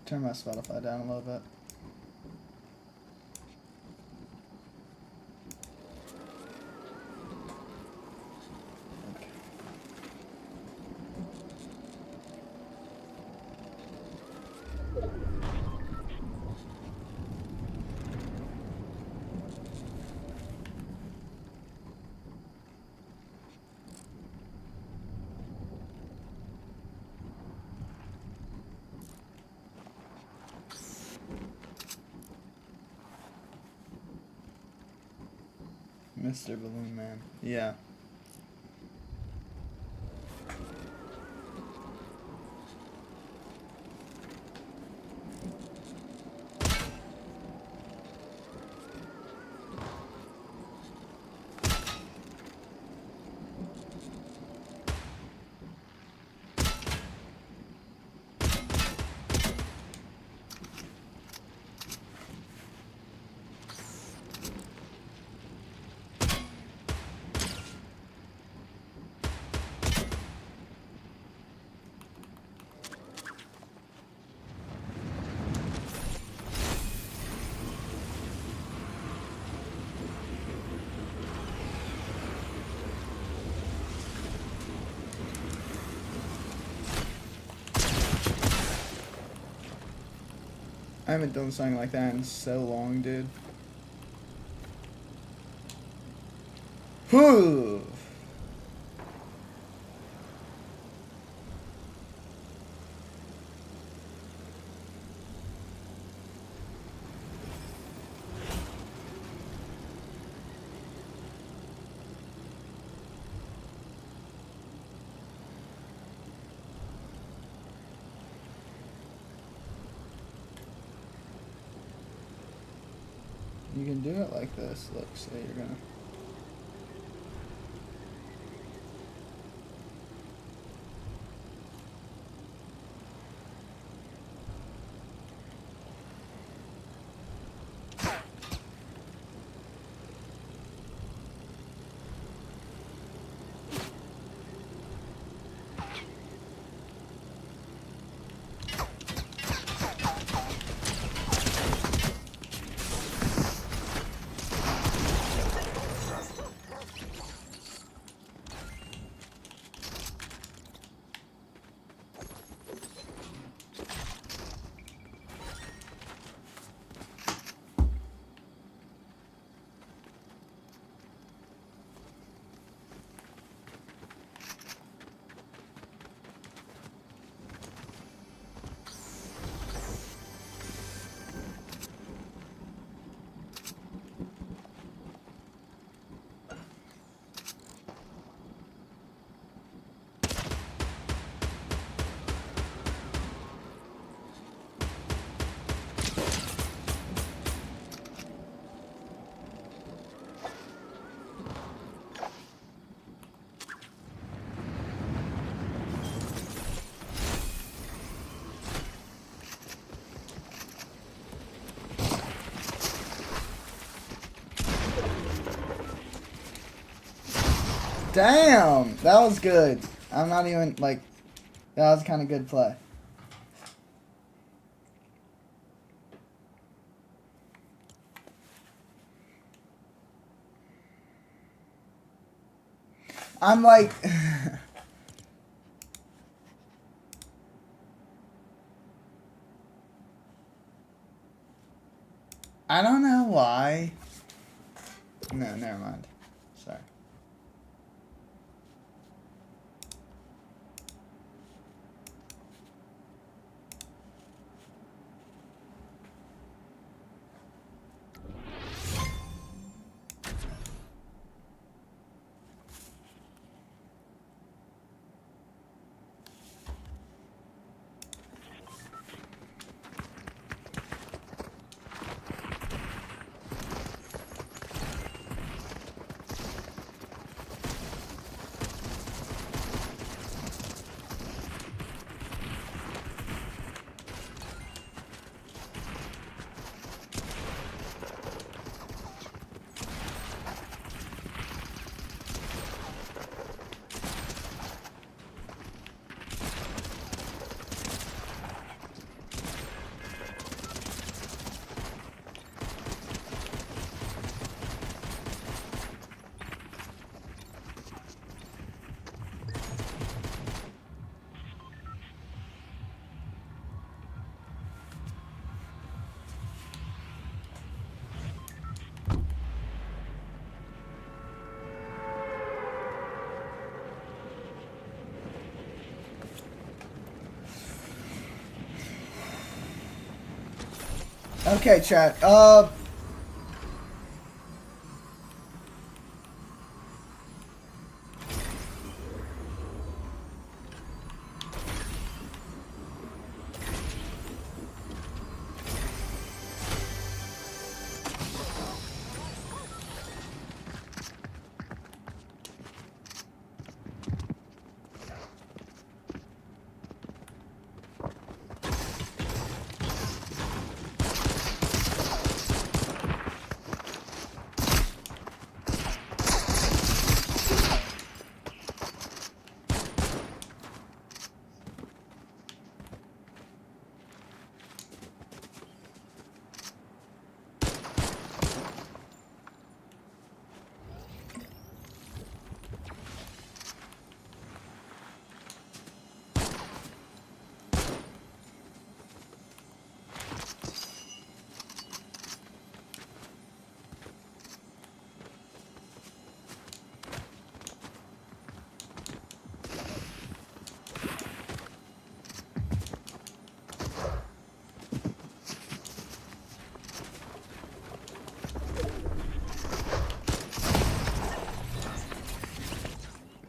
turn my Spotify down a little bit. Mr. Balloon Man. Yeah. I haven't done something like that in so long, dude. Whew. You can do it like this. Look, say you're gonna. Damn, that was good. I'm not even, like, that was kind of good play. I'm like... I don't know why. No, never mind. Sorry. Okay, chat.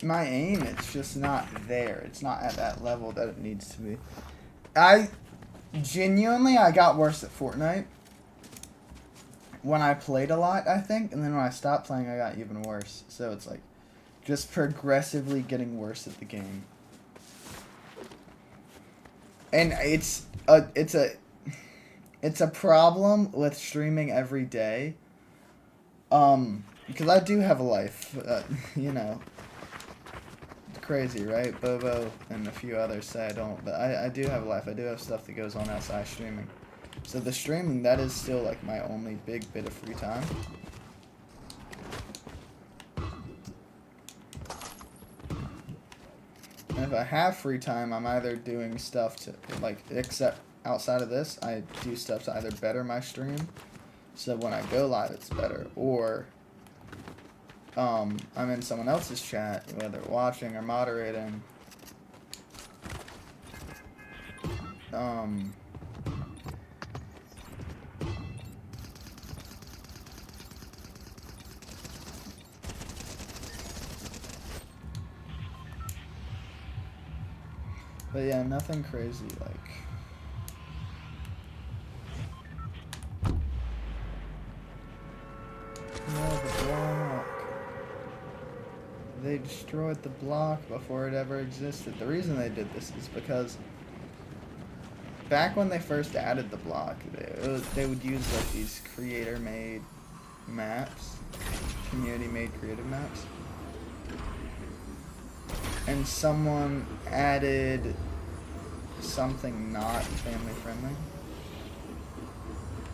My aim, it's just not there. It's not at that level that it needs to be. I got worse at Fortnite when I played a lot, I think, and then when I stopped playing, I got even worse. So it's like just progressively getting worse at the game. And it's a problem with streaming every day. Because I do have a life, you know. Crazy, right? Bobo and a few others say I don't, but I do have a life. I do have stuff that goes on outside streaming. So the streaming, that is still like my only big bit of free time. And if I have free time, I'm either doing stuff to, like, except outside of this, I do stuff to either better my stream, so when I go live it's better, or I'm in someone else's chat, whether watching or moderating. But yeah, nothing crazy, like... No, the block. They destroyed the block before it ever existed. The reason they did this is because back when they first added the block, they would use like these creator-made maps, community-made creative maps, and someone added something not family-friendly.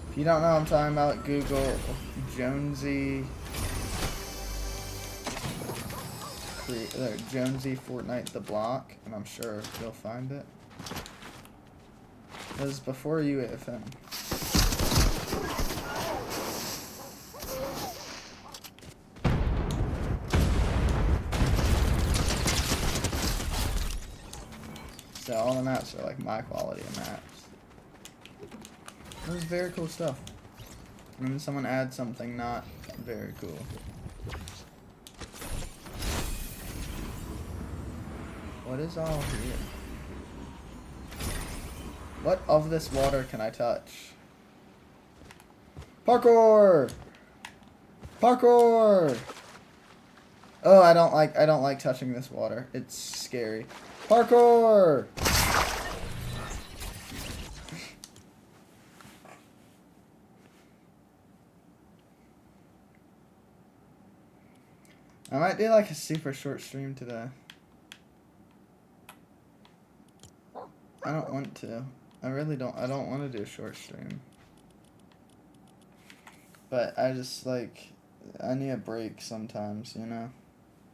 If you don't know what I'm talking about, Google Jonesy Fortnite the block, and I'm sure you'll find it. It was before UAFM. So all the maps are like my quality of maps. It was very cool stuff. And then someone adds something not very cool. What is all here? What of this water can I touch? Parkour! Parkour! Oh, I don't like touching this water. It's scary. Parkour! I might do like a super short stream today. I don't want to. I really don't. I don't want to do a short stream. But I just like, I need a break sometimes, you know?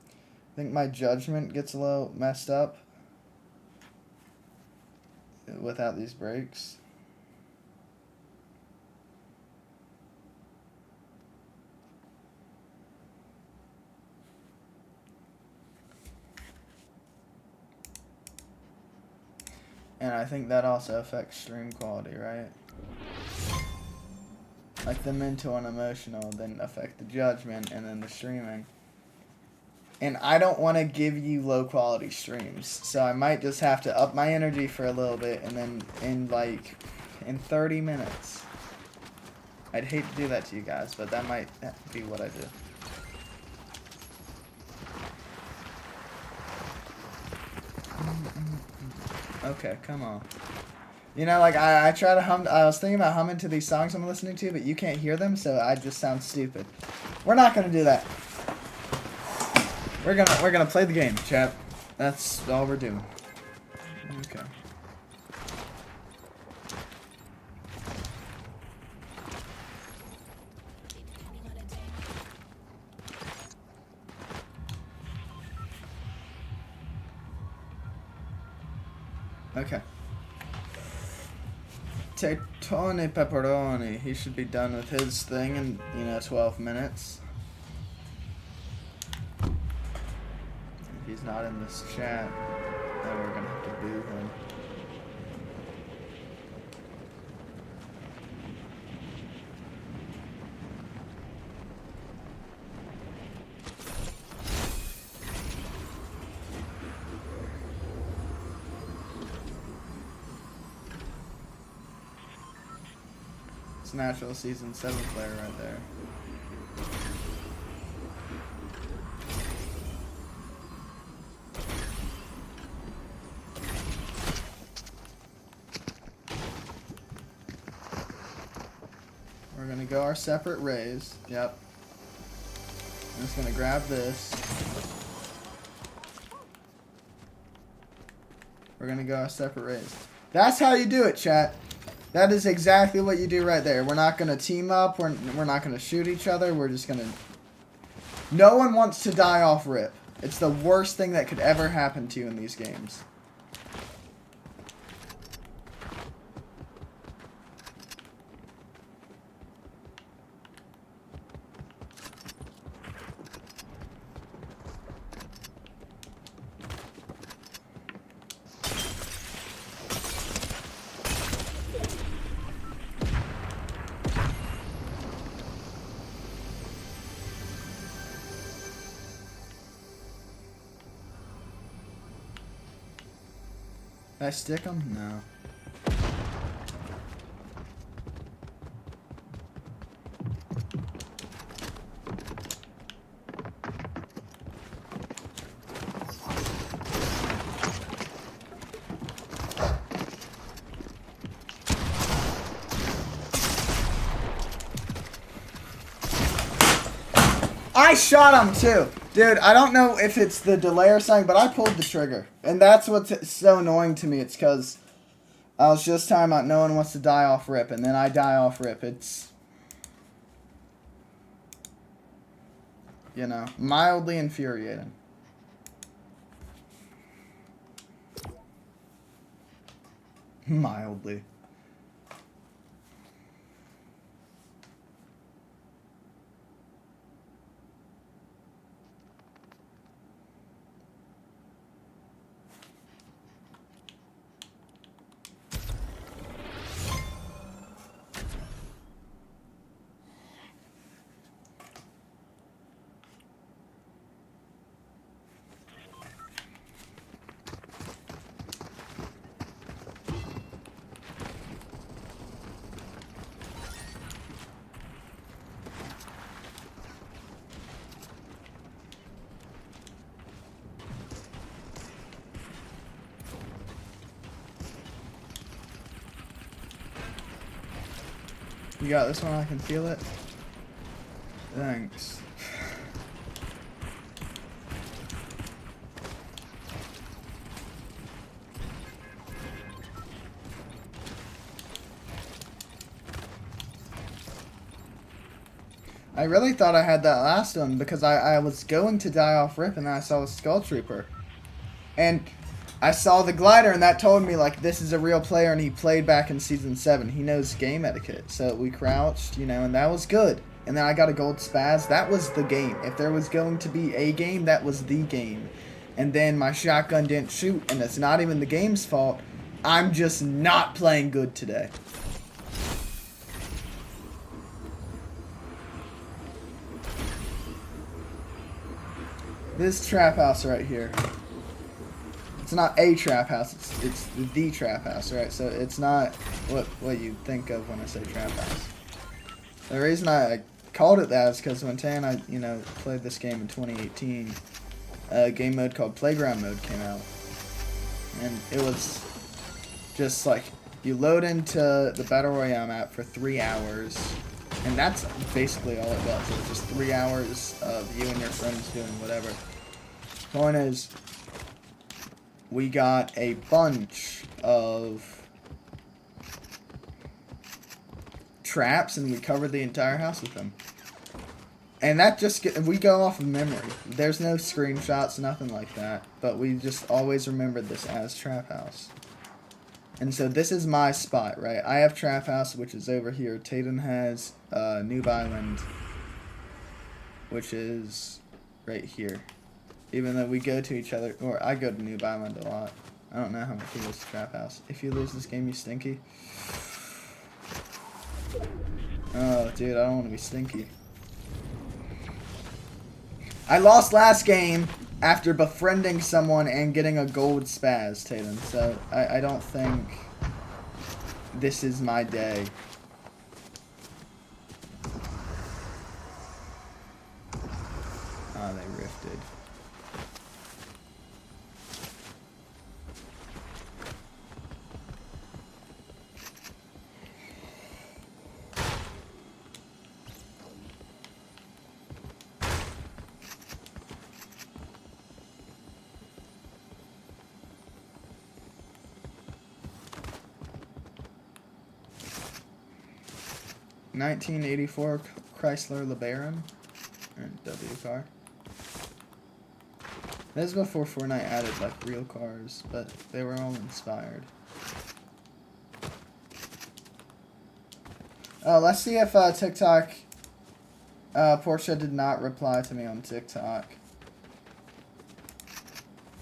I think my judgment gets a little messed up without these breaks. And I think that also affects stream quality, right? like the mental and emotional, then affect the judgment, and then the streaming. And I don't want to give you low quality streams, so I might just have to up my energy for a little bit, and then in 30 minutes. I'd hate to do that to you guys, but that might be what I do. Okay, come on. You know, like, I try to hum. I was thinking about humming to these songs I'm listening to, but you can't hear them, so I just sound stupid. We're not gonna do that. We're gonna play the game, chat. That's all we're doing. Okay. Okay. Tony Pepperoni. He should be done with his thing in, 12 minutes. If he's not in this chat, then we're gonna have to boo him. Natural season 7 player right there. We're gonna go our separate rays. Yep. I'm just gonna grab this. We're gonna go our separate rays. That's how you do it, chat. That is exactly what you do right there. We're not going to team up. We're not going to shoot each other. We're just going to... No one wants to die off rip. It's the worst thing that could ever happen to you in these games. Did I stick him? No. I shot him too! Dude, I don't know if it's the delay or something, but I pulled the trigger. And that's what's so annoying to me. It's because I was just talking about no one wants to die off rip, and then I die off rip. It's, mildly infuriating. Mildly. You got this one? I can feel it. Thanks. I really thought I had that last one because I was going to die off rip and then I saw a Skull Trooper. And I saw the glider and that told me, like, this is a real player and he played back in Season 7. He knows game etiquette. So we crouched, and that was good. And then I got a gold spaz. That was the game. If there was going to be a game, that was the game. And then my shotgun didn't shoot and it's not even the game's fault. I'm just not playing good today. This trap house right here. It's not a trap house. It's the trap house, right? So it's not what you think of when I say trap house. The reason I called it that is because when Tay and I, played this game in 2018, a game mode called Playground Mode came out, and it was just like you load into the Battle Royale map for 3 hours, and that's basically all it was. It was just 3 hours of you and your friends doing whatever. Point is, we got a bunch of traps, and we covered the entire house with them. And that just we go off of memory. There's no screenshots, nothing like that. But we just always remembered this as Trap House. And so this is my spot, right? I have Trap House, which is over here. Tatum has Noob Island, which is right here. Even though we go to each other, or I go to Noob Island a lot. I don't know how much he goes to Trap House. If you lose this game, you stinky. Oh, dude, I don't want to be stinky. I lost last game after befriending someone and getting a gold spaz, Tatum. So I don't think this is my day. Oh, they rifted. $1984 Chrysler LeBaron, or W car. This is before Fortnite added like real cars, but they were all inspired. Oh, let's see if TikTok. Portia did not reply to me on TikTok.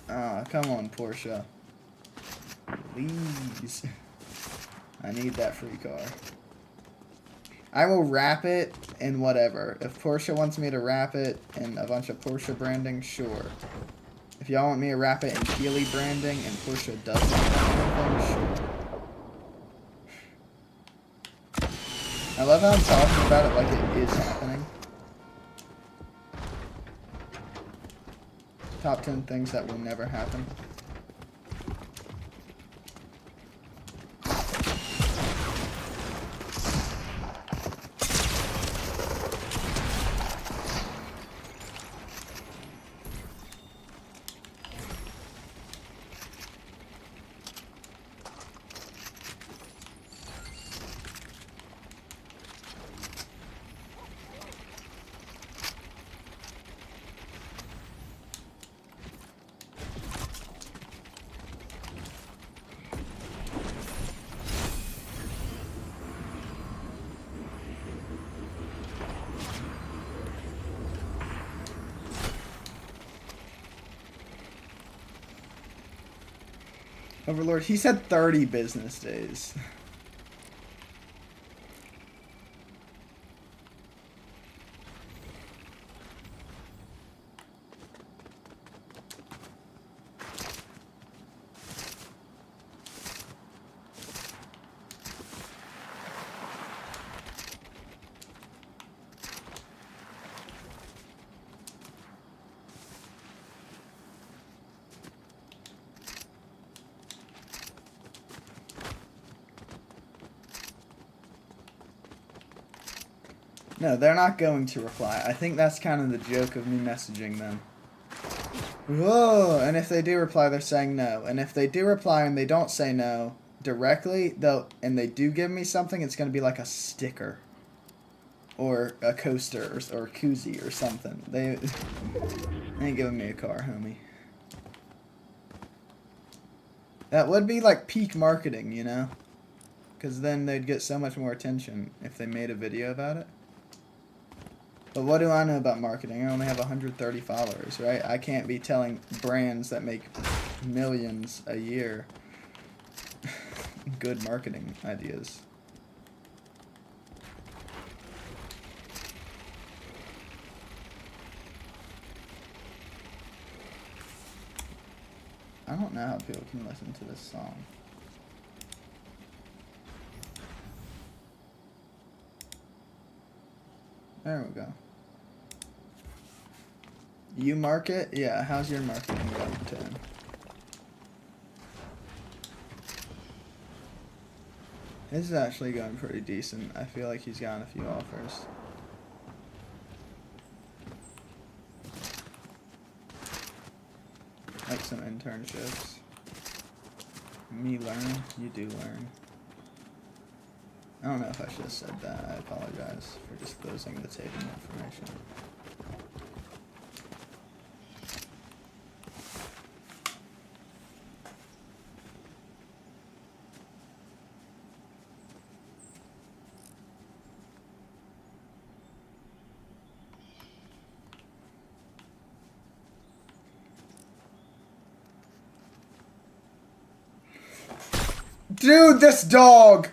Ah, come on, Portia. Please. I need that free car. I will wrap it in whatever. If Portia wants me to wrap it in a bunch of Portia branding, sure. If y'all want me to wrap it in Keely branding and Portia doesn't want anything, sure. I love how I'm talking about it like it is happening. Top 10 things that will never happen. Overlord, he said 30 business days. No, they're not going to reply. I think that's kind of the joke of me messaging them. Whoa! And if they do reply, they're saying no. And if they do reply and they don't say no directly, and they do give me something, it's going to be like a sticker. Or a coaster, or a koozie, or something. They ain't giving me a car, homie. That would be like peak marketing, you know? Because then they'd get so much more attention if they made a video about it. But what do I know about marketing? I only have 130 followers, right? I can't be telling brands that make millions a year good marketing ideas. don't know how people can listen to this song. There we go. You market? Yeah, how's your marketing going, Tim? His is actually going pretty decent. I feel like he's gotten a few offers. Like some internships. Me learn? You do learn. I don't know if I should have said that. I apologize for disclosing the taken information. Dude, this dog!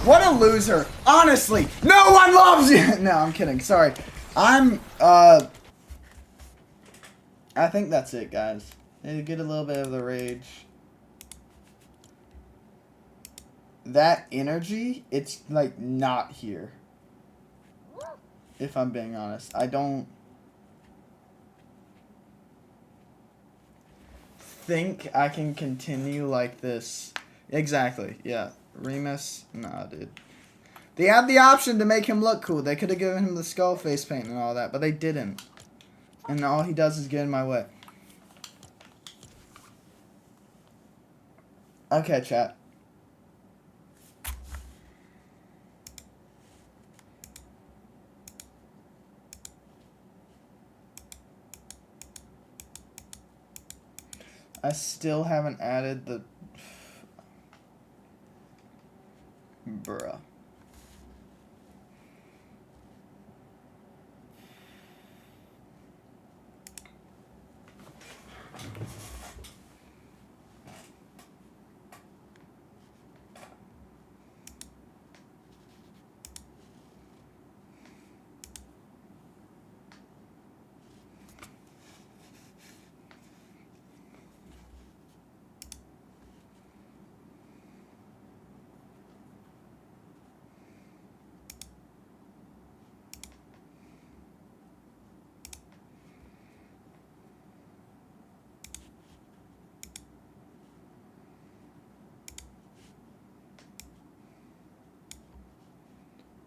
What a loser. Honestly, no one loves you! No, I'm kidding. Sorry. I think that's it, guys. Get a little bit of the rage. That energy, it's, like, not here. If I'm being honest. I don't think I can continue like this. Exactly, yeah. Remus, nah, dude. They had the option to make him look cool. They could have given him the skull face paint and all that, but they didn't. And all he does is get in my way. Okay, chat. I still haven't added the... Bruh.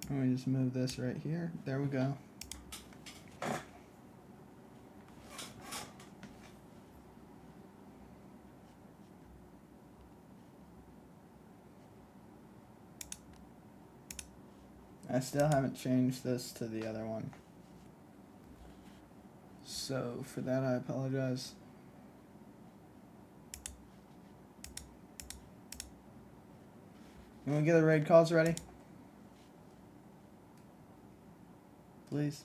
Let me just move this right here. There we go. I still haven't changed this to the other one. So, for that I apologize. You want to get the raid calls ready? Please.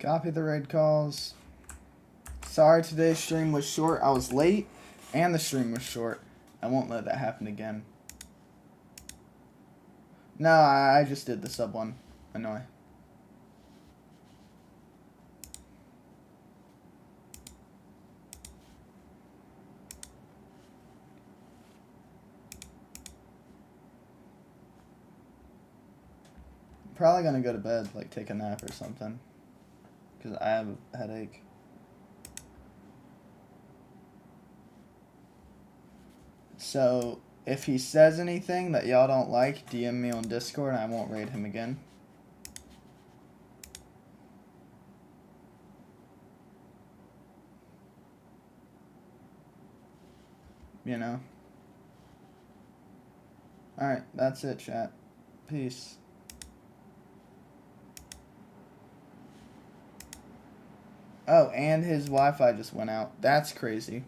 Copy the raid calls. Sorry today's stream was short. I was late and the stream was short. I won't let that happen again. No, I just did the sub one. Annoy. Probably gonna go to bed, like take a nap or something. Because I have a headache. So, if he says anything that y'all don't like, DM me on Discord and I won't raid him again. You know? Alright, that's it, chat. Peace. Oh, and his Wi-Fi just went out. That's crazy.